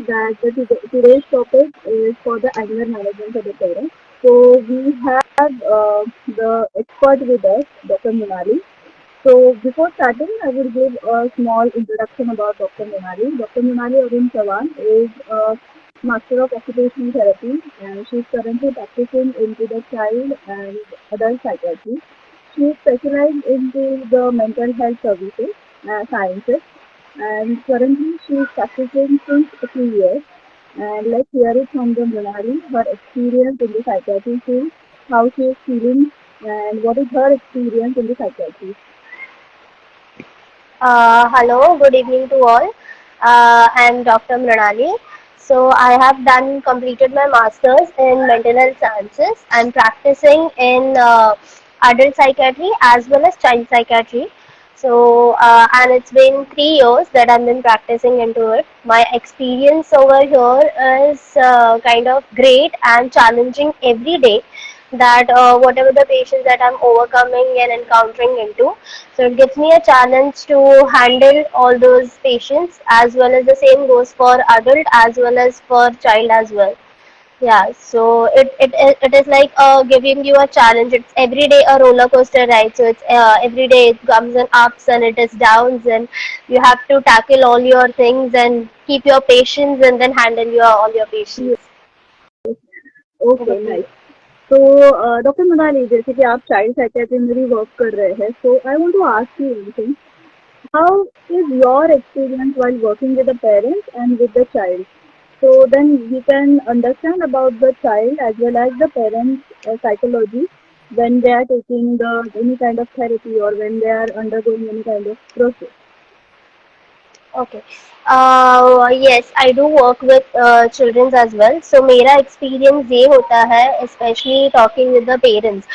that today's topic is for the anger management for the parents. So we have the expert with us, Dr. Monali. So before starting, I will give a small introduction about Dr. Monali. Dr. Monali Arun Chavan is a Master of Occupational Therapy and she is currently practicing into the child and adult psychiatry. She is specialized into the mental health services, sciences, and currently she is practicing since a few years. And let's hear it from the Monali, her experience in the psychiatry field, how she is feeling, and what is her experience in the psychiatry. Hello, good evening to all. I'm Dr. Mrinali. So I have done completed my masters in mental health sciences. I'm practicing in adult psychiatry as well as child psychiatry. So and it's been 3 years that I've been practicing into it. My experience over here is kind of great and challenging every day. That whatever the patients that I'm overcoming and encountering into, so it gives me a challenge to handle all those patients, as well as the same goes for adult as well as for child as well. Yeah, so it is like giving you a challenge. It's every day a roller coaster ride. So it's every day it comes in ups and it is downs, and you have to tackle all your things and keep your patience and then handle your all your Yes. patients. Over Okay, to you. nice. तो doctor Manali, जैसे कि आप child psychiatry में भी work कर रहे हैं, so I want to ask you one thing. How is your experience while working with the parents and with the child? So then we can understand about the child as well as the parents' psychology when they are taking the any kind of therapy or when they are undergoing any kind of process. Okay. Yes, I do work with children as well. So मेरा experience ये होता है, especially talking with the parents.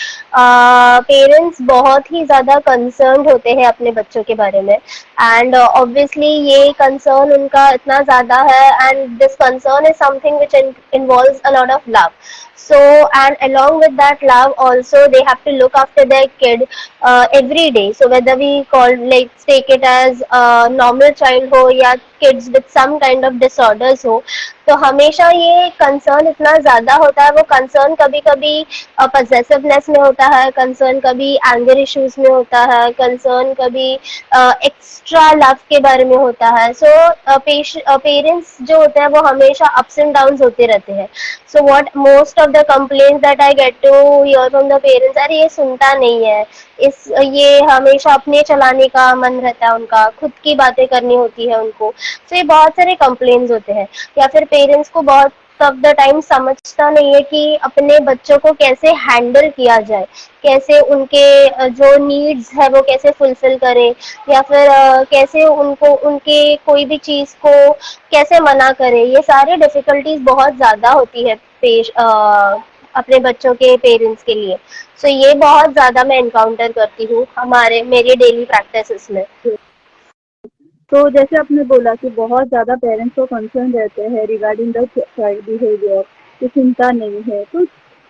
Parents बहुत ही ज़्यादा concerned होते हैं अपने बच्चों के बारे में, and obviously ये concern उनका इतना ज़्यादा है, and this concern is something which involves a lot of love. So and along with that love also they have to look after their kid every day. So whether we call, let's take it as a normal child हो या kids with some kind of disorders हो, तो हमेशा ये concern इतना ज़्यादा होता है. वो कंसर्न कभी कभी पजेसिवनेस में होता है, कंसर्न कभी एंगर इश्यूज में होता है, कंसर्न कभी एक्स्ट्रा लव के बारे में होता है. सो पेरेंट्स जो होते हैं वो हमेशा अप्स एंड डाउन्स होते रहते हैं. So what most of the complaints that I get to hear from the parents, अरे ये सुनता नहीं है, इस ये हमेशा अपने चलाने का मन रहता है, उनका खुद की बातें करनी होती है उनको. तो ये बहुत सारे कंप्लेंट्स होते हैं. या फिर पेरेंट्स को बहुत ऑफ द टाइम समझता नहीं है कि अपने बच्चों को कैसे हैंडल किया जाए, कैसे उनके जो नीड्स है वो कैसे फुलफिल करे, या फिर कैसे उनको उनके कोई भी चीज़ को कैसे मना करे. ये सारे डिफ़िकल्टीज बहुत ज़्यादा होती है अपने बच्चों के पेरेंट्स के लिए. सो ये बहुत ज़्यादा मैं एनकाउंटर करती हूँ हमारे मेरे डेली प्रैक्टिसेस में. तो जैसे आपने बोला कि बहुत ज़्यादा पेरेंट्स को कंसर्न रहते हैं रिगार्डिंग द चाइल्ड बिहेवियर, कि चिंता नहीं है, तो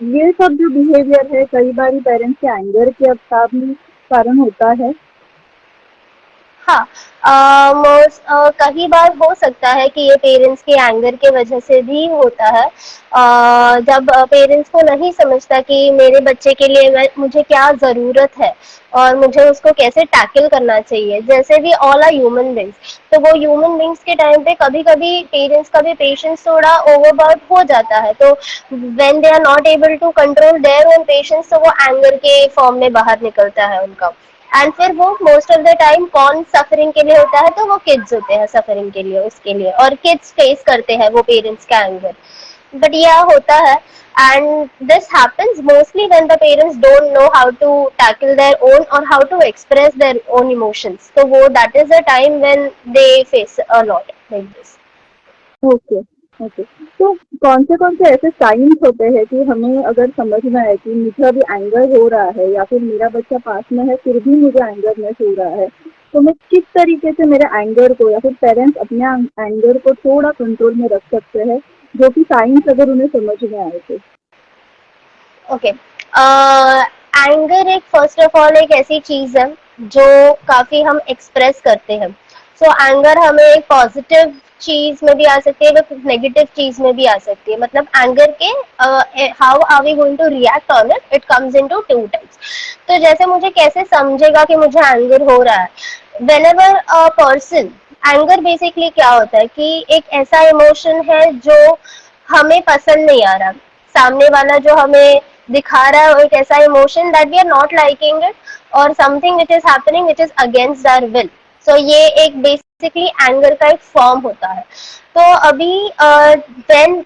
ये सब जो बिहेवियर है कई बार पेरेंट्स के एंगर के का भी कारण होता है. हाँ, कई बार हो सकता है कि ये पेरेंट्स के एंगर के वजह से भी होता है. जब पेरेंट्स को नहीं समझता कि मेरे बच्चे के लिए मुझे क्या ज़रूरत है और मुझे उसको कैसे टैकल करना चाहिए. जैसे भी ऑल आर ह्यूमन बींग्स, तो वो ह्यूमन बींग्स के टाइम पे कभी कभी पेरेंट्स का भी पेशेंस थोड़ा ओवरबर्ड हो जाता है. तो when they are not able to control their own patience, तो वो एंगर के फॉर्म में बाहर निकलता है उनका. एंड फिर वो मोस्ट ऑफ द टाइम कौन सफरिंग के लिए होता है, तो वो किड्स होते हैं सफरिंग के लिए, उसके लिए, और किड्स फेस करते हैं वो पेरेंट्स का एंगर. बट यह होता है, and this happens mostly when the parents don't know how to tackle their own or how to express their own emotions. So wo, that is the time when they face a lot like this. Okay. Okay. तो कौन से ऐसे science होते हैं कि हमें अगर समझ में आए कि मुझे अभी एंगर हो रहा है या फिर मेरा बच्चा पास में है फिर भी मुझे एंगरनेस हो रहा है, तो मैं किस तरीके से मेरे एंगर को या फिर पेरेंट्स अपने एंगर को थोड़ा कंट्रोल में रख सकते हैं, जो कि साइंस अगर उन्हें समझ में आए तो. ओके. एंगर एक फर्स्ट ऑफ ऑल एक ऐसी चीज है जो काफी हम एक्सप्रेस करते हैं. सो एंगर हमें एक पॉजिटिव चीज में भी आ सकती है, वो नेगेटिव चीज में भी आ सकती है. मतलब एंगर के how are we going to react on it, it comes into two types. तो जैसे मुझे कैसे समझेगा कि मुझे एंगर हो रहा है. Whenever a person, anger basically क्या होता है कि एक ऐसा इमोशन है जो हमें पसंद नहीं आ रहा. सामने वाला जो हमें दिखा रहा है वो एक ऐसा emotion that we are not liking it, और something which is happening which is against our will. So ये एक बेसिकली एंगर का एक फॉर्म होता है. तो अभी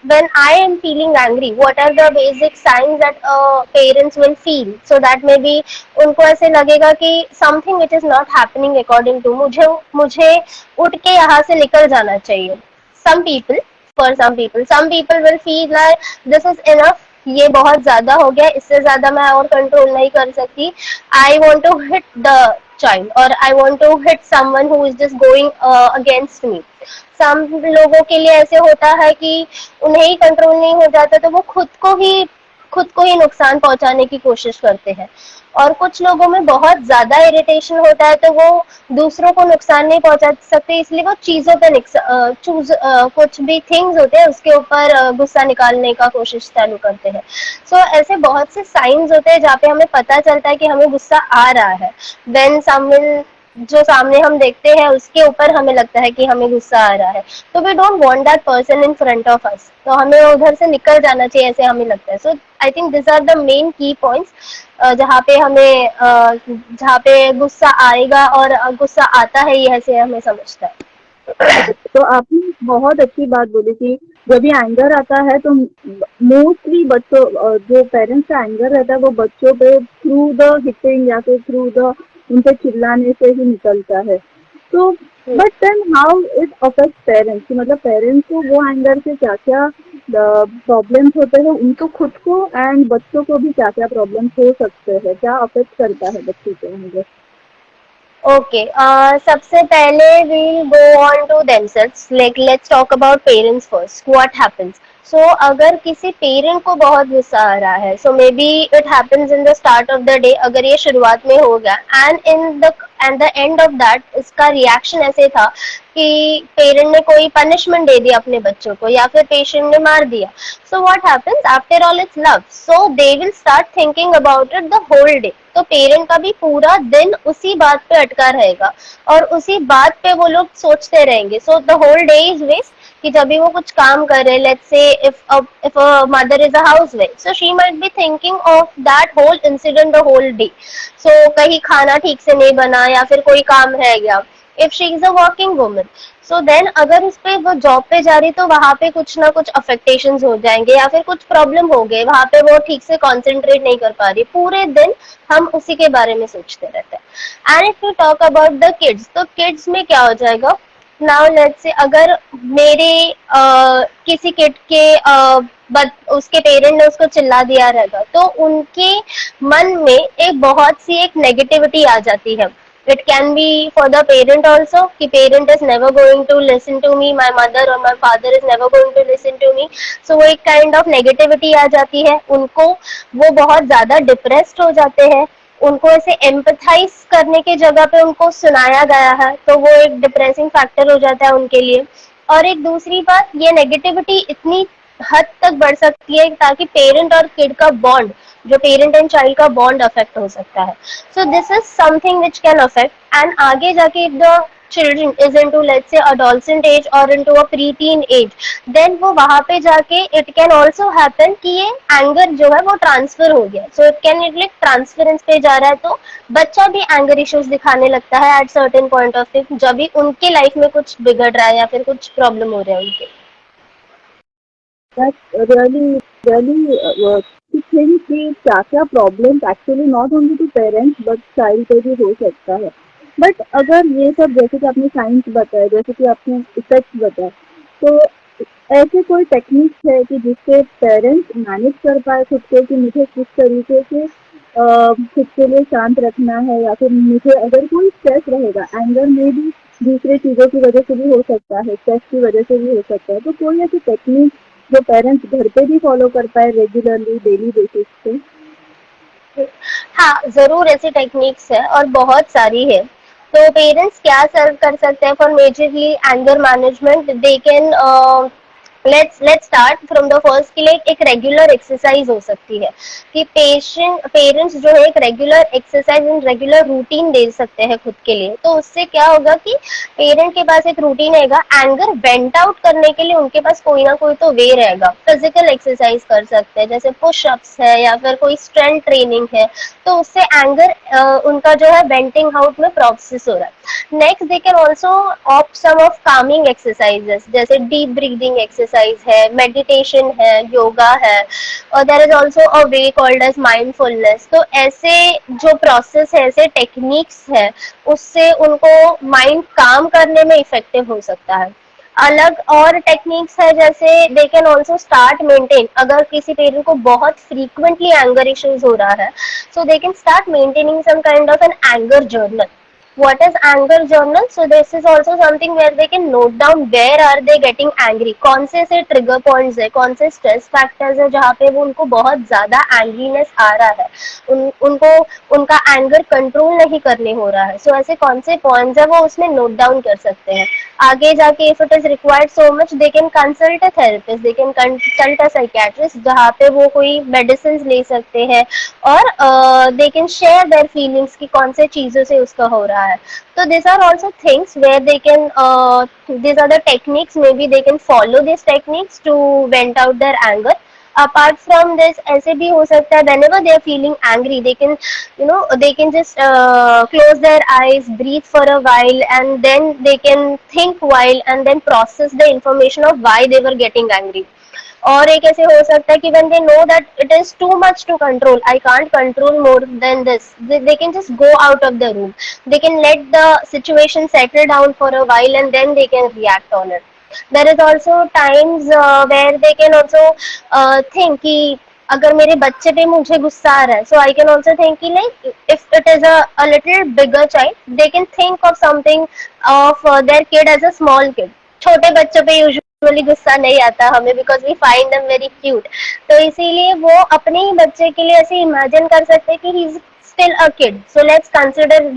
when I am feeling angry, what are the basic signs that parents will feel? So that maybe उनको ऐसे लगेगा कि something which is not happening according to मुझे उठ के यहाँ से निकल जाना चाहिए. Some people, for some people will feel like this is enough, ये बहुत ज्यादा हो गया, इससे ज्यादा मैं और कंट्रोल नहीं कर सकती. I want to hit the child, or I want to hit someone who is just going against me. सम लोगों के लिए ऐसे होता है कि उन्हें ही कंट्रोल नहीं हो जाता तो वो खुद को ही नुकसान पहुंचाने की कोशिश करते हैं. और कुछ लोगों में बहुत ज्यादा इरिटेशन होता है तो वो दूसरों को नुकसान नहीं पहुंचा सकते, इसलिए वो चीजों पे कुछ भी थिंग्स होते हैं उसके ऊपर गुस्सा निकालने का कोशिश चालू करते हैं. सो ऐसे बहुत से साइंस होते हैं जहाँ पे हमें पता चलता है कि हमें गुस्सा आ रहा है. व्हेन समवन, जो सामने हम देखते हैं उसके ऊपर हमें लगता है कि हमें गुस्सा आ रहा है, तो we don't want that person in front of us, तो हमें उधर से निकल जाना चाहिए ऐसे हमें लगता है. So I think this are the main key points जहाँ पे गुस्सा आएगा और गुस्सा आता है ये ऐसे हमें समझता है. तो आपने बहुत अच्छी बात बोली कि जब भी एंगर आता है तो मोस्टली बच्चों, जो पेरेंट्स का एंगर रहता है वो बच्चों पे थ्रू द हिटिंग या फिर थ्रू द उनसे चिल्लाने से ही निकलता है. तो but then how it affect parents, मतलब पेरेंट्स को वो एंगर से क्या क्या प्रॉब्लम्स होते हैं उनको खुद को एंड बच्चों को भी क्या क्या प्रॉब्लम्स हो सकते हैं, क्या अफेक्ट करता है बच्चों को एंगर. ओके, सबसे पहले we'll go on to themselves. Like let's talk about parents first. What happens? So अगर किसी पेरेंट को बहुत गुस्सा आ रहा है, so maybe it happens in the start of the day, अगर ये शुरुआत में हो गया, and the end of that इसका रिएक्शन ऐसे था कि पेरेंट ने कोई पनिशमेंट दे दिया अपने बच्चों को या फिर पेशेंट ने मार दिया. So what happens? After all it's love, so they will start thinking about it the whole day. तो पेरेंट का भी पूरा दिन उसी बात पे अटका रहेगा और उसी बात पे वो लोग सोचते रहेंगे. So the whole day is waste. कि जब भी वो कुछ काम कर रहे, let's say if a mother is a housewife, so she might be thinking of that whole incident the whole day. So कहीं खाना ठीक से नहीं बना या फिर कोई काम रह गया. If she is a working woman, so then अगर उस पे वो जॉब पे जा रही तो वहां पे कुछ ना कुछ अफेक्टेशंस हो जाएंगे या फिर कुछ प्रॉब्लम हो गए, वहां पे वो ठीक से कॉन्सेंट्रेट नहीं कर पा रही. पूरे दिन हम उसी के बारे में सोचते रहते हैं. And if you talk about the kids, तो किड्स में क्या हो जाएगा? नाउ लेट्स से अगर मेरे किसी किड के उसके पेरेंट ने उसको चिल्ला दिया रहेगा तो उनके मन में एक बहुत सी एक नेगेटिविटी आ जाती है. It can be for the parent also कि parent is never going to listen to me, my mother or my father is never going to listen to me. So वो एक kind of negativity आ जाती है उनको, वो बहुत ज़्यादा depressed हो जाते हैं. उनको ऐसे एम्पथाइज करने के जगह पे उनको सुनाया गया है तो वो एक डिप्रेसिंग फैक्टर हो जाता है उनके लिए. और एक दूसरी बात, ये नेगेटिविटी इतनी हद तक बढ़ सकती है ताकि पेरेंट और किड का बॉन्ड, जो पेरेंट एंड चाइल्ड का बॉन्ड अफेक्ट हो सकता है. So this is something which can affect. And आगे जाके if the children is into let's say adolescent age or into a pre-teen age, then वो वहां पे जाके it can also happen कि ये anger जो है वो ट्रांसफर हो गया. so it can it like transference पे जा रहा है तो बच्चा भी एंगर इश्यूज दिखाने लगता है at certain point of view जब भी उनके लाइफ में कुछ बिगड़ रहा है या फिर कुछ प्रॉब्लम हो रहा है उनके. That's really to think कि क्या क्या problem actually not only to parents but child पे भी हो सकता है. बट अगर ये सब जैसे कि आपने साइंस बताया, जैसे कि आपने इफेक्ट बताया, तो ऐसे कोई टेक्निक्स है कि जिससे पेरेंट्स मैनेज कर पाए खुद को कि मुझे किस तरीके से खुद के लिए शांत रखना है, या फिर मुझे अगर कोई स्ट्रेस रहेगा, एंगर में भी दूसरे चीज़ों की वजह से भी हो सकता है, स्ट्रेस की वजह से भी हो सकता है, तो कोई ऐसी टेक्निक जो पेरेंट्स घर पे भी फॉलो कर पाए रेगुलरली डेली बेसिस पे. हाँ, जरूर ऐसी टेक्निक्स है और बहुत सारी है. तो पेरेंट्स क्या सर्व कर सकते हैं for majorly anger management, they can let's start from the first कि लाइक एक रेगुलर एक्सरसाइज हो सकती है कि पेरेंट्स जो है एक regular exercise and regular routine दे सकते हैं खुद के लिए। तो उससे क्या होगा कि पेरेंट के पास एक रूटीन रहेगा, एंगर वेंट आउट करने के लिए उनके पास कोई ना कोई तो वे रहेगा। फिजिकल एक्सरसाइज कर सकते हैं जैसे पुशअप्स है या फिर कोई स्ट्रेंथ ट्रेनिंग है, तो उससे एंगर उनका जो है वेंटिंग आउट में प्रोसेस हो रहा है। Next they can also opt some of calming exercises जैसे डीप ब्रीदिंग एक्सरसाइज है, मेडिटेशन है, योगा है, और there is also a way called as mindfulness. तो ऐसे जो प्रोसेस है, ऐसे टेक्निक्स है, उससे उनको माइंड काम करने में इफेक्टिव हो सकता है। अलग और टेक्निक्स है जैसे दे कैन ऑल्सो स्टार्ट मेंटेन, अगर किसी पेरेंट को बहुत फ्रीक्वेंटली एंगर इश्यूज हो रहा है, so they can start maintaining some kind of an anger journal. What is anger journal? So this is also something where they can note down where are they getting angry, कौन से trigger points है, कौन से stress factors है जहाँ पे वो उनको बहुत ज्यादा एंग्रीनेस आ रहा है, उनको उनका एंगर कंट्रोल नहीं करने हो रहा है। सो ऐसे कौन से पॉइंट्स है वो उसमें नोट डाउन कर सकते हैं। आगे जाके if it is required so much they can consult a therapist, they can consult a psychiatrist, जहाँ पे वो कोई मेडिसिन ले सकते हैं और they can share their feelings कि कौन से चीजों से उसका हो रहा है। तो these are also things where they can these are the techniques, maybe they can follow these techniques to vent out their anger. Apart from this ऐसे भी हो सकता है whenever they are feeling angry they can they can just close their eyes, breathe for a while, and then they can think while and then process the information of why they were getting angry. और एक ऐसे हो सकता है कि when they know that it is too much to control, I can't control more than this, they can just go out of the room, they can let the situation settle down for a while and then they can react on it. There is also times where they can also think कि अगर मेरे बच्चे पे मुझे गुस्सा आ रहा है, so I can also think कि like if it is a little bigger child, they can think of something of their kid as a small kid. छोटे बच्चों पे यूजुअली गुस्सा नहीं आता हमें because we find them very cute, तो इसीलिए वो अपने ही बच्चे के लिए ऐसे इमेजिन कर सकते हैं कि he is still a kid, so let's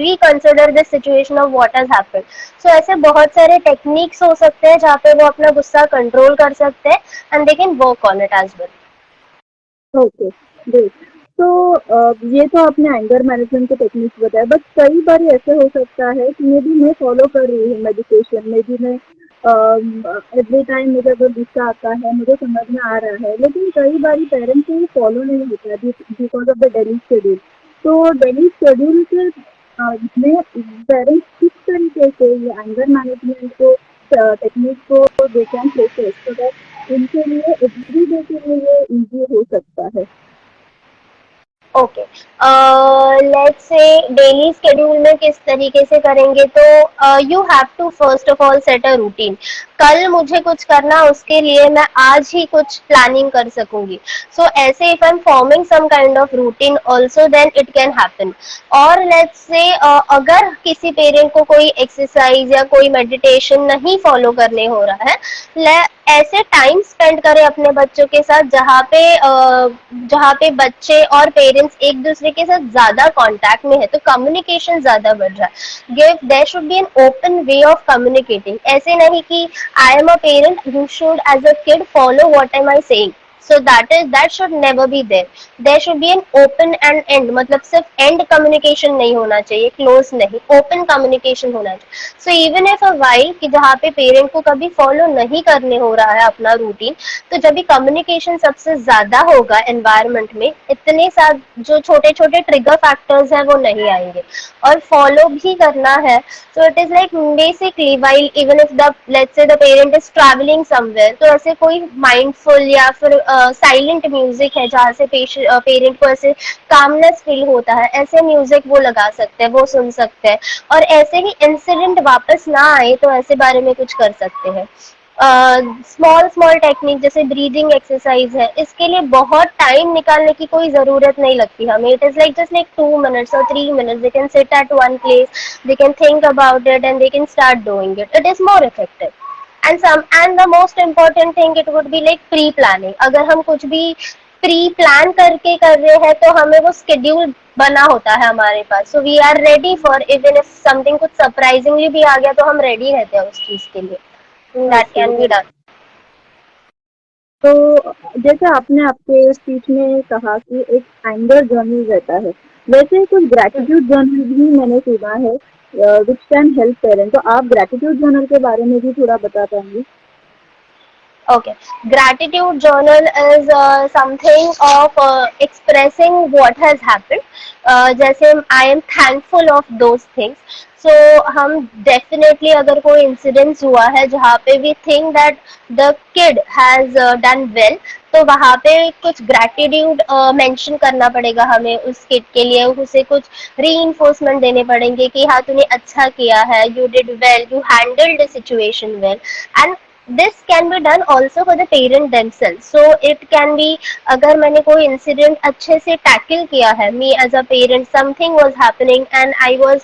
reconsider this situation of what has happened. So ऐसे बहुत सारे टेक्निक्स हो सकते हैं जहाँ पे वो अपना गुस्सा कंट्रोल कर सकते हैं and they can work on it as well. Okay, great. तो ये तो आपने एंगर मैनेजमेंट के टेक्निक्स बताया, बट कई बार ऐसे हो सकता है कि मे बी मैं फॉलो कर रही हूँ मेडिटेशन, मे बी मैं एवरी टाइम मुझे अगर गुस्सा आता है, मुझे समझ में आ रहा है, लेकिन कई बार पेरेंट्स से फॉलो नहीं होता है because of the daily schedule. तो डेली शेड्यूल के में पेरेंट्स किस तरीके से ये एंगर मैनेजमेंट को टेक्निक को they can places so that उनके लिए एवरी डे के लिए ये इजी हो सकता है। Okay, let's say daily schedule में किस तरीके से करेंगे, तो you have to first of all set a routine. कल मुझे कुछ करना, उसके लिए मैं आज ही कुछ प्लानिंग कर सकूंगी। सो ऐसे if I am forming some kind of routine also then it can happen. और लेट्स से अगर किसी पेरेंट को कोई एक्सरसाइज या कोई मेडिटेशन नहीं फॉलो करने हो रहा है, ऐसे टाइम स्पेंड करें अपने बच्चों के साथ जहाँ पे बच्चे और पेरेंट्स एक दूसरे के साथ ज्यादा कांटेक्ट में है, तो कम्युनिकेशन ज्यादा बढ़ रहा है। There should be an open way of communicating. ऐसे नहीं कि I am a parent, you should as a kid follow what am I saying, so that should never be there should be an open and end, मतलब सिर्फ end communication नहीं होना चाहिए, close नहीं, open communication होना चाहिए। so even if a while कि जहाँ पे पेरेंट को कभी फॉलो नहीं करने हो रहा है अपना रूटीन, तो जब भी कम्युनिकेशन सबसे ज्यादा होगा एनवायरमेंट में, इतने सारे जो छोटे छोटे ट्रिगर फैक्टर्स हैं वो नहीं आएंगे और फॉलो भी करना है। so it is like basically while even if the let's say the parent is traveling somewhere, तो ऐसे कोई माइंडफुल या फिर साइलेंट म्यूजिक है जहाँ से पेरेंट को ऐसे कामनेस फील होता है, ऐसे म्यूजिक वो लगा सकते हैं, वो सुन सकते हैं। और ऐसे ही इंसिडेंट वापस ना आए तो ऐसे बारे में कुछ कर सकते हैं। स्मॉल स्मॉल टेक्निक जैसे ब्रीदिंग एक्सरसाइज है, इसके लिए बहुत टाइम निकालने की कोई जरूरत नहीं लगती हमें। It is like just like 2 minutes or 3 minutes, they can sit at one place, they can think about it and they can start doing it. It is more effective and the most important thing it would be like pre planning। अगर हम कुछ भी pre plan करके कर रहे हैं तो हमें वो स्केड्यूल बना होता है हमारे पास, so we are ready for even if something कुछ सरप्राइजिंगली भी आ गया तो हम रेडी रहते हैं उस चीज के लिए, that okay. Can be done. तो जैसे आपने आपके स्पीच में कहा कि एक एंगर जर्नल रहता है, वैसे कुछ ग्रैटिट्यूड जर्नल भी मैंने सुना है विच कैन हेल्प पेरेंट्स, तो आप ग्रैटिट्यूड जर्नल के बारे में भी थोड़ा बता पाएंगे? Okay, gratitude journal is something of expressing what has happened. जैसे I am thankful of those things. So हम definitely अगर कोई incidents हुआ है जहाँ पे we think that the kid has done well, तो वहाँ पे कुछ gratitude mention करना पड़ेगा हमें उस kid के लिए, उसे कुछ reinforcement देने पड़ेंगे कि हाँ तूने अच्छा किया है, you did well, you handled the situation well, and this can be done also for the parent themselves. So it can be, अगर मैंने कोई इंसिडेंट अच्छे से टैकल किया है, me as a parent something was happening and I was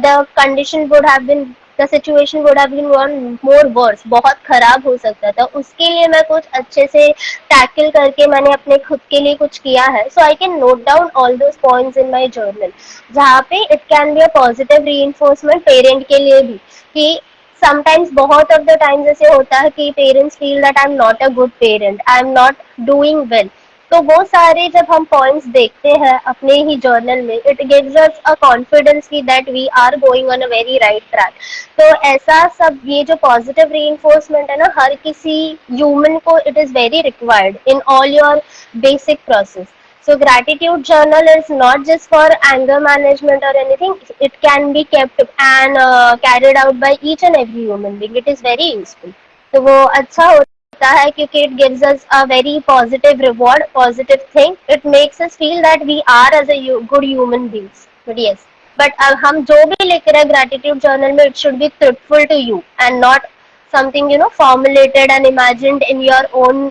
the condition would have been, the situation would have been one more worse, बहुत खराब हो सकता था, उसके लिए मैं कुछ अच्छे से टैकल करके मैंने अपने खुद के लिए कुछ किया है, so I can note down all those points in my journal, जहाँ पे it can be a positive reinforcement parent के लिए भी कि समटाइम्स, बहुत ऑफ द टाइम्स ऐसे होता है कि parents feel that I am not a good parent, I am not doing well, तो वो सारे जब हम पॉइंट्स देखते हैं अपने ही जर्नल में, it gives us a confidence की that we are going on a very right track. तो ऐसा सब ये जो पॉजिटिव रीइंफोर्समेंट है ना, हर किसी ह्यूमन को it is very required in all your basic process. So gratitude journal is not just for anger management or anything. It can be kept and carried out by each and every human being. It is very useful. तो वो अच्छा होता है क्योंकि it gives us a very positive reward, positive thing. It makes us feel that we are as a good human beings. But yes, but हम जो भी लिख रहे हैं gratitude journal में, it should be truthful to you and not something formulated and imagined in your own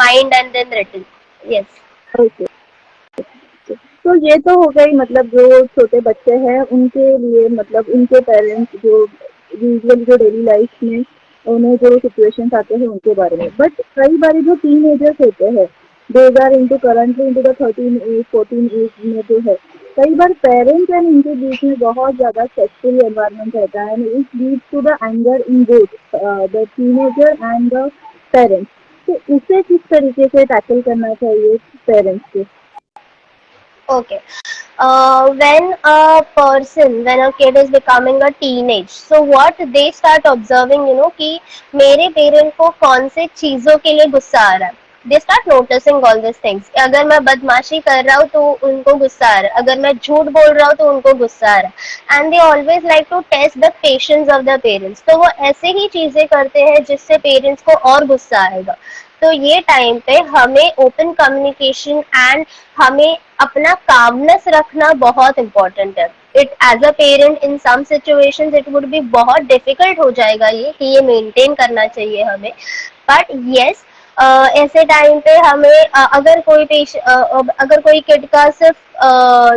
mind and then written. Yes. Okay. तो ये तो हो गई, मतलब जो छोटे बच्चे हैं उनके लिए, मतलब उनके पेरेंट्स जो यूजुअली जो डेली लाइफ में उन्हें जो सिचुएशंस आते हैं उनके बारे में। बट कई बार जो टीन एजर्स होते हैं, दो are into currently into the 13 age 14 age में जो है, कई बार पेरेंट्स एंड इनके बीच में बहुत ज़्यादा स्ट्रेसफुल एनवायरनमेंट रहता है and it leads to the anger in both the teenager and the parents. तो उसे किस तरीके से टैकल करना चाहिए पेरेंट्स को? Okay. When a kid is becoming a teenage, so what they start observing, कि मेरे पेरेंट को कौन से चीजों के लिए गुस्सा आ रहा है, they start noticing all these things। अगर मैं बदमाशी कर रहा हूँ तो उनको गुस्सा आ रहा है, अगर मैं झूठ बोल रहा हूँ तो उनको गुस्सा आ रहा है, and they always like to test the patience of the parents. तो वो ऐसे ही चीजें करते हैं जिससे पेरेंट्स को और गुस्सा आएगा। तो ये टाइम पे हमें ओपन कम्युनिकेशन एंड हमें अपना कामनेस रखना बहुत इम्पोर्टेंट है। It as a parent in some situations it would be बहुत डिफिकल्ट हो जाएगा ये कि ये मेंटेन करना चाहिए हमें, बट यस ऐसे टाइम पे हमें अगर कोई किड का सिर्फ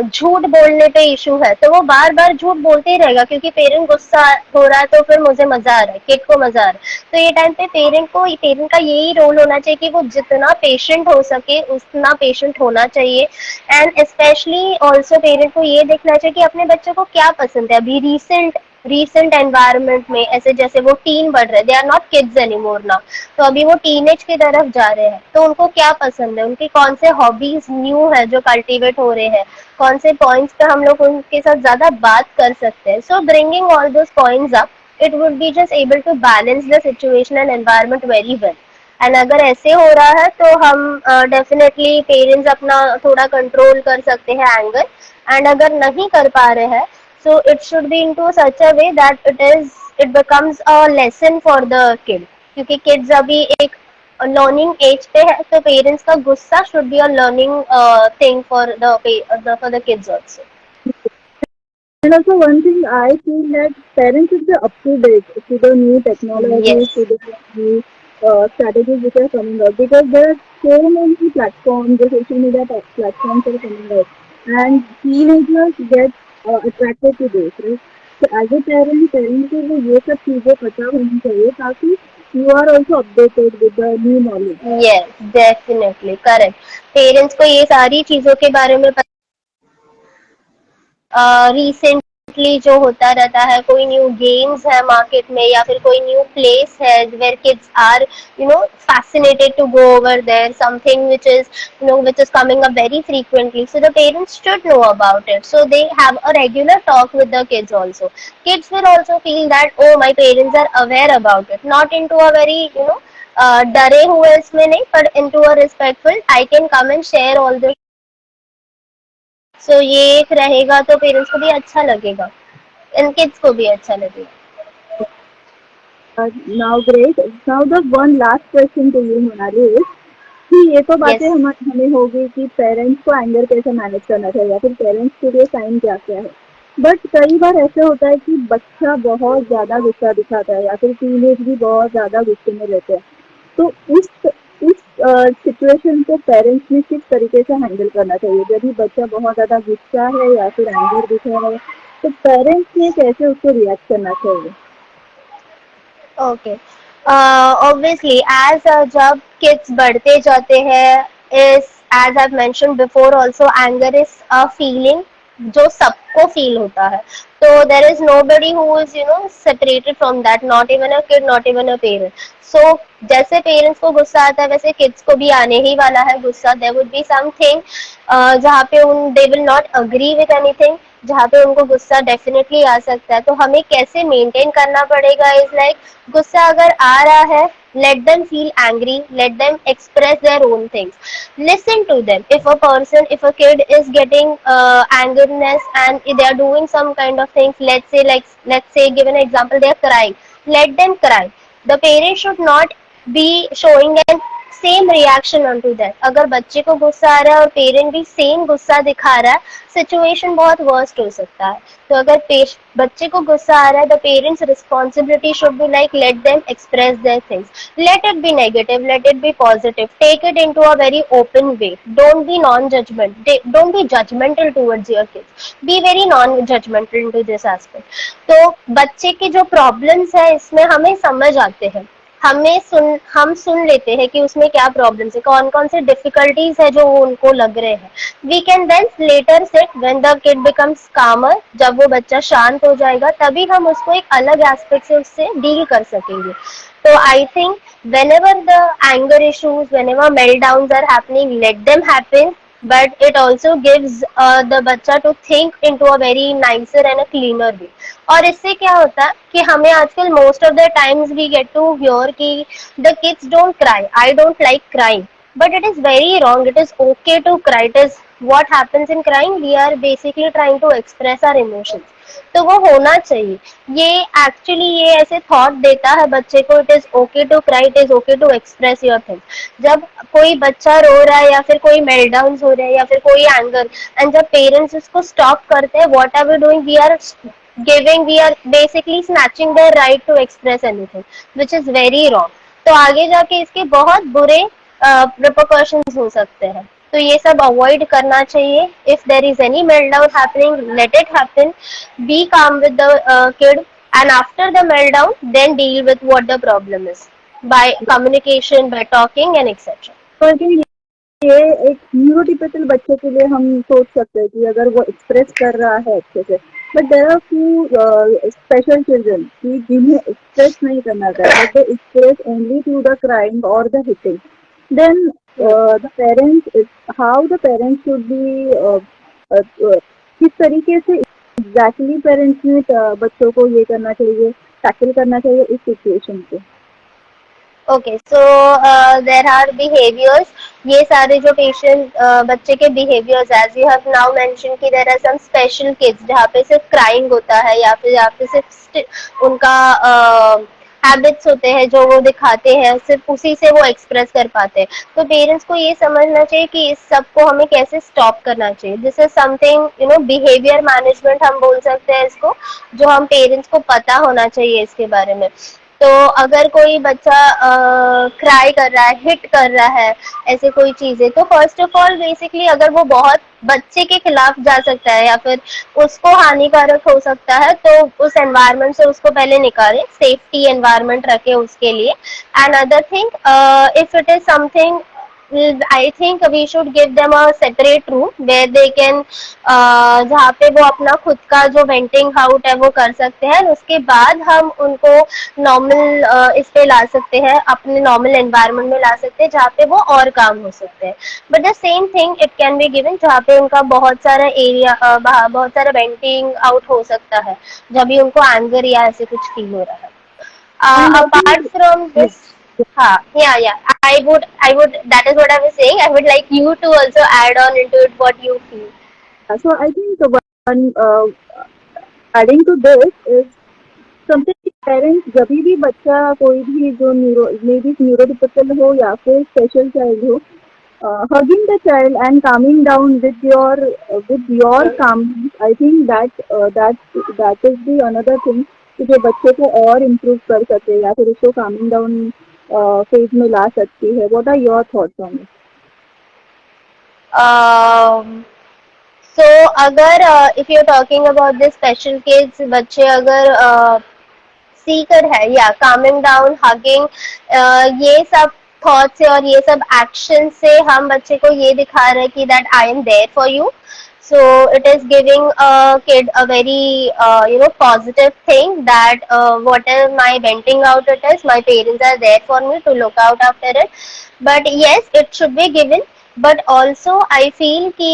झूठ बोलने पे इशू है तो वो बार बार झूठ बोलते ही रहेगा क्योंकि पेरेंट गुस्सा हो रहा है तो फिर मुझे मजा आ रहा है, किड को मजा आ रहा है। तो ये टाइम पे पेरेंट का यही रोल होना चाहिए कि वो जितना पेशेंट हो सके उतना पेशेंट होना चाहिए, एंड स्पेशली ऑल्सो पेरेंट को ये देखना चाहिए कि अपने बच्चों को क्या पसंद है। अभी रीसेंट एनवायरनमेंट में ऐसे जैसे वो टीन बढ़ रहे, they are not kids anymore now, तो अभी वो टीनेज की तरफ जा रहे हैं, तो उनको क्या पसंद है, उनकी कौन से हॉबीज न्यू है जो कल्टीवेट हो रहे हैं, कौन से पॉइंट्स पे हम लोग उनके साथ ज्यादा बात कर सकते हैं। So bringing all those points up, it would be just able to balance the situation and environment very well. And अगर ऐसे हो रहा है तो हम डेफिनेटली पेरेंट्स अपना थोड़ा कंट्रोल कर सकते हैं एंगर, एंड अगर नहीं कर पा रहे हैं so it should be into such a way that it becomes a lesson for the kid, क्योंकि kids अभी एक लर्निंग एज पे है तो पेरेंट्स का गुस्सा should be a learning thing for the kids also. And also one thing I feel that parents should be up to date to the new technologies, Yes. to the new strategies which are coming out, because there are so many platforms, the social media platforms are coming out, and teenagers get attracted to this, right? So as a parent को वो ये सब चीजें पता होनी चाहिए ताकि you are also updated with the new knowledge. Yes definitely correct. Parents को ये सारी चीजों के बारे में रिसेंटली जो होता रहता है, कोई न्यू गेम्स है मार्केट में या फिर कोई न्यू प्लेस है where kids are fascinated to go over there, something which is coming up very frequently, so the parents should know about it, so they have a regular talk with the kids also. Kids will also feel that oh my parents are aware about it, not into a very डरे हुए इसमें नहीं, but into a respectful, I can come and share all the. सो ये एक रहेगा तो parents को भी अच्छा लगेगा, इन किड्स को भी अच्छा लगेगा. Now great. Now the one last question to you, Monali, is कि ये तो बातें Yes. हमें होगी कि पेरेंट्स को एंगर कैसे मैनेज करना चाहिए या फिर पेरेंट्स के लिए साइन क्या क्या है. बट कई बार ऐसे होता है कि बच्चा बहुत ज़्यादा गुस्सा दिखाता है या फिर टीनेज भी बहुत ज़्यादा गुस्से में रहते हैं. तो इस सिचुएशन को पेरेंट्स ने किस तरीके से हैंडल करना चाहिए. यदि बच्चा बहुत ज़्यादा गुस्सा है या फिर एंगर दिख रहा है तो पेरेंट्स ने कैसे उसको रिएक्ट करना चाहिए. ओके. ऑब्वियसली एज जब किड्स बढ़ते जाते हैं, इस as I mention before also, anger is a feeling जो सबको फील होता है. तो there is nobody who is separated from that, not even a kid, not even a parent. So जैसे पेरेंट्स को गुस्सा आता है वैसे किड्स को भी आने ही वाला है गुस्सा. देयर वुड बी समथिंग जहाँ पे they will not agree with anything, जहाँ पे उनको गुस्सा डेफिनेटली आ सकता है. तो हमें कैसे मेंटेन करना पड़ेगा इज लाइक, गुस्सा अगर आ रहा है, let them feel angry, let them express their own things, listen to them. If a kid is getting angerness and they are doing some kind of things, let's say give an example, they are crying, let them cry. The parent should not be showing an same reaction on to that. अगर बच्चे को गुस्सा आ रहा है और parent भी same गुस्सा दिखा रहा है, सिचुएशन बहुत वर्स्ट हो सकता है. तो अगर बच्चे को गुस्सा आ रहा है, the parents responsibility should be like, let them express their things, let it be negative, let it be positive, take it into a very open way, don't be non judgement, don't be judgemental towards your kids, be very non judgemental into this aspect. तो बच्चे की जो problems है इसमें हमें समझ आते हैं, हम सुन लेते हैं कि उसमें क्या प्रॉब्लम्स है, कौन कौन से डिफिकल्टीज है जो उनको लग रहे हैं. We can then later sit when the kid becomes calmer, जब वो बच्चा शांत हो जाएगा तभी हम उसको एक अलग एस्पेक्ट से उससे डील कर सकेंगे. तो I think whenever the anger issues, whenever meltdowns are happening, let them happen, but it also gives the बच्चा to think into a very nicer and a cleaner way. और इससे क्या होता है कि हमें आजकल most of the times we get to hear कि the kids don't cry, I don't like crying, but it is very wrong. It is okay to cry. It is what happens in crying, we are basically trying to express our emotions. तो वो होना चाहिए. ये actually ये ऐसे thought देता है बच्चे को, it is okay to cry, it is okay to express your things. जब कोई बच्चा रो रहा है या फिर कोई मेल्टडाउन हो रहा है या फिर कोई एंगर, एंड जब पेरेंट्स उसको स्टॉप करते हैं, what are we doing, we are basically snatching their right to express anything, which is very wrong. तो आगे जाके इसके बहुत बुरे रिपरकशंस हो सकते हैं. तो ये सब अवॉइड करना चाहिए. If there is any meltdown happening, let it happen, be calm with the kid, and after the meltdown then deal with what the problem is by communication, by talking and etc. तो I think ये एक neurotypical बच्चे के लिए हम सोच सकते हैं कि अगर वो एक्सप्रेस कर रहा है अच्छे से, but there are few special children कि जिन्हें एक्सप्रेस नहीं करना आता है, but they express only through the crying और the hitting. Then the parents, how the parents should be, किस तरीके से एग्जैक्टली पेरेंट्स ने बच्चों को ये करना चाहिए, टैकल करना चाहिए इस सिचुएशन को. Okay. So there are behaviours, ये सारे जो पेशेंट बच्चे के behaviours, as you have now mention कि there are some special kids जहाँ पे सिर्फ क्राइंग होता है या फिर यहाँ पे सिर्फ उनका हैबिट्स होते हैं जो वो दिखाते हैं, सिर्फ उसी से वो एक्सप्रेस कर पाते हैं. तो पेरेंट्स को ये समझना चाहिए कि इस सब को हमें कैसे स्टॉप करना चाहिए. This is something behaviour management हम बोल सकते हैं इसको, जो हम पेरेंट्स को पता होना चाहिए इसके बारे में. तो अगर कोई बच्चा क्राई कर रहा है, हिट कर रहा है, ऐसे कोई चीजें, तो फर्स्ट ऑफ ऑल बेसिकली अगर वो बहुत बच्चे के खिलाफ जा सकता है या फिर उसको हानिकारक हो सकता है, तो उस एनवायरनमेंट से उसको पहले निकाले, सेफ्टी एनवायरनमेंट रखे उसके लिए. And other thing, if it is something, I think we should give them a separate room where they can जहाँ पे वो अपना खुद का जो वेंटिंग आउट है वो कर सकते हैं. उसके बाद हम उनको नॉर्मल इस पे ला सकते हैं, अपने नॉर्मल एनवायरनमेंट में ला सकते हैं जहाँ पे वो और काम हो सकते हैं. But the same thing it can be given जहाँ पे उनका बहुत सारा एरिया, बहुत सारा वेंटिंग आउट हो सकता है, जब भी उनको एंगर या ऐसे कुछ फील हो रहा है. And I Apart think, from yes. this, yeah, I would, that is what I was saying. I would like you to also add on into it what you feel. So I think the one adding to this is something parents जब भी बच्चा कोई भी जो neurotypical हो या फिर special child हो, hugging the child and calming down with your calmness, I think that is the another thing कि जो बच्चे को और improve कर सके या फिर उसको calming down phase में ला सकती है. What are your thoughts on it? Um, so अगर if you're talking about the special kids, बच्चे अगर सीकर है या कामिंग डाउन, हगिंग, ये सब थॉट से और ये सब एक्शन से हम बच्चे को ये दिखा रहे हैं कि that I am there for you. So it is giving a kid a very positive thing that whatever my venting out it is, my parents are there for me to look out after it. But yes, it should be given. But also I feel कि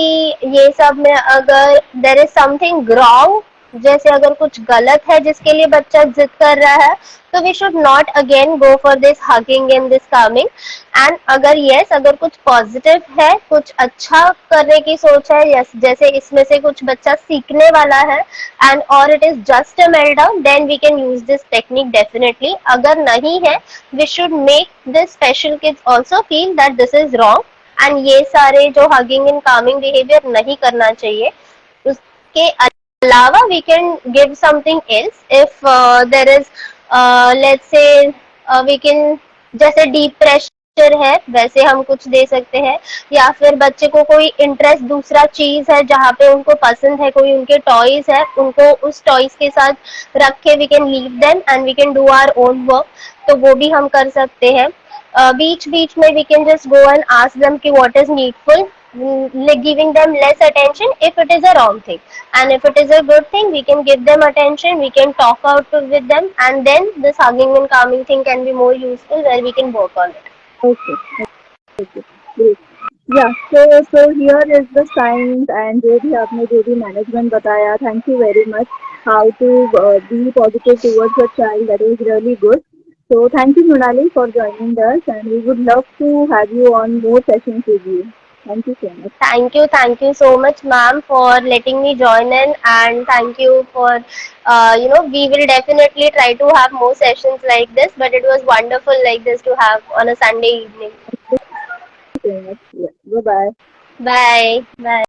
ये सब में अगर there is something wrong, जैसे अगर कुछ गलत है जिसके लिए बच्चा जिद कर रहा है, तो we should not again go for this hugging and this calming. And अगर यस, अगर कुछ पॉजिटिव है, कुछ अच्छा करने की सोच है, यस, जैसे इसमें से कुछ बच्चा सीखने वाला है एंड और it is just a meltdown, then we can use this technique definitely. अगर नहीं है, we should make this special kids also feel that this is wrong and ये सारे जो हगिंग एंड कामिंग बिहेवियर नहीं करना चाहिए. उसके अलावा we can give something else if there is let's say we can, जैसे डीप प्रेशर है वैसे हम कुछ दे सकते हैं, या फिर बच्चे को कोई इंटरेस्ट दूसरा चीज है जहाँ पे उनको पसंद है, कोई उनके टॉयज है, उनको उस टॉयज के साथ रख के we can leave them and we can do our own work, तो वो भी हम कर सकते हैं. बीच बीच में we can just go and ask them कि what is needful, giving them less attention if it is a wrong thing, and if it is a good thing we can give them attention, we can talk with them, and then this hugging and calming thing can be more useful where we can work on it. Okay, okay, great. Yeah, so here is the science and जो भी आपने जो भी management बताया, thank you very much. How to be positive towards a child, that is really good. So thank you, Monali, for joining us, and we would love to have you on more sessions with you. Thank you so much. Thank you so much, ma'am, for letting me join in, and thank you for, we will definitely try to have more sessions like this, but it was wonderful like this to have on a Sunday evening. Thank you so much. Yeah. Bye bye. Bye. Bye.